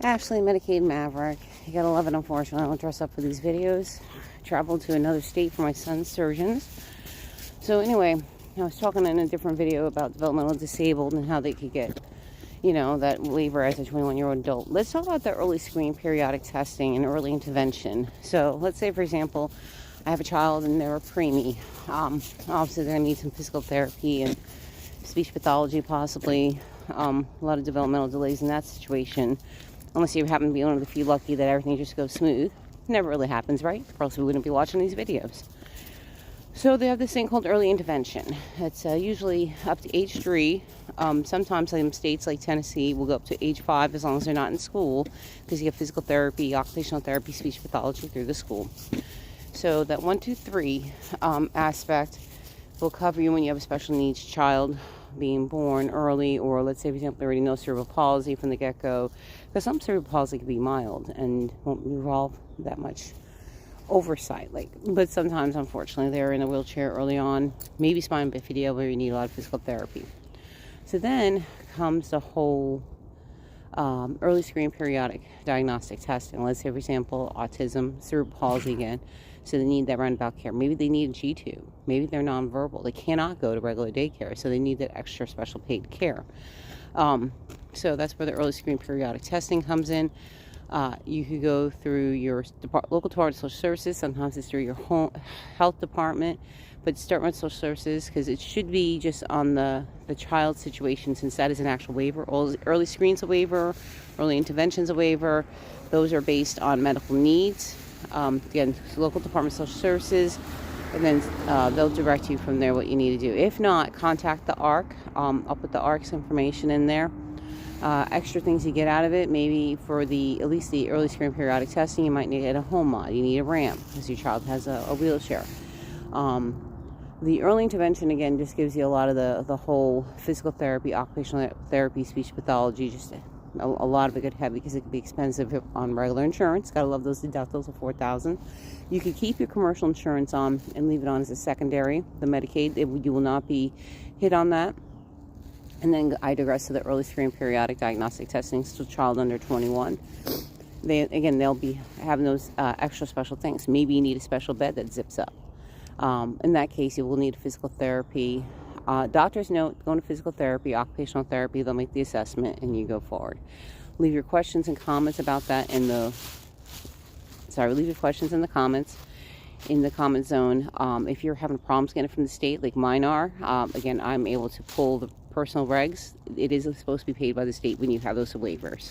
Ashley, Medicaid Maverick. You gotta love it, unfortunately. I don't dress up for these videos. Traveled to another state for my son's surgeons. So anyway, I was talking in a different video about developmental disabled and how they could get, that waiver as a 21-year-old adult. Let's talk about the early screening, periodic testing, and early intervention. So let's say, for example, I have a child and they're a preemie. Obviously, they're gonna need some physical therapy and speech pathology, possibly. A lot of developmental delays in that situation. Unless you happen to be one of the few lucky that everything just goes smooth. Never really happens, right? Or else we wouldn't be watching these videos. So they have this thing called early intervention. It's usually up to age 3. Sometimes some states like Tennessee will go up to age 5 as long as they're not in school, because you get physical therapy, occupational therapy, speech pathology through the school. So that 1, 2, 3 aspect will cover you when you have a special needs child being born early, or let's say, for example, they already know cerebral palsy from the get-go, because some cerebral palsy can be mild and won't involve that much oversight, but sometimes, unfortunately, they're in a wheelchair early on, maybe spina bifida, where you need a lot of physical therapy. So then comes the whole early screening, periodic diagnostic testing. Let's say, for example, autism, cerebral palsy again. So they need that roundabout care. Maybe they need a G-tube. Maybe they're nonverbal. They cannot go to regular daycare, so they need that extra special paid care. So that's where the early screening, periodic testing comes in. You could go through your local Department of Social Services. Sometimes it's through your home health department, but start with Social Services, because it should be just on the child situation, since that is an actual waiver. All early screens a waiver, early interventions a waiver. Those are based on medical needs. Again, local Department of Social Services, and then they'll direct you from there what you need to do. If not, contact the ARC. I'll put the ARC's information in there. Extra things you get out of it, maybe for at least the early screening periodic testing, you might need a home mod. You need a ramp because your child has a wheelchair. The early intervention, again, just gives you a lot of the whole physical therapy, occupational therapy, speech pathology, just a lot of it get heavy because it can be expensive on regular insurance. Gotta love those deductibles of $4,000. You can keep your commercial insurance on and leave it on as a secondary. The Medicaid, you will not be hit on that. And then I digress to the early screening, periodic diagnostic testing. So child under 21. They'll be having those extra special things. Maybe you need a special bed that zips up. In that case, you will need physical therapy. Doctors note, going to physical therapy, occupational therapy, they'll make the assessment and you go forward. Leave your questions and comments about that leave your questions in the comments, in the comment zone. If you're having problems getting it from the state, like mine are, again, I'm able to pull the personal regs. It is supposed to be paid by the state when you have those waivers.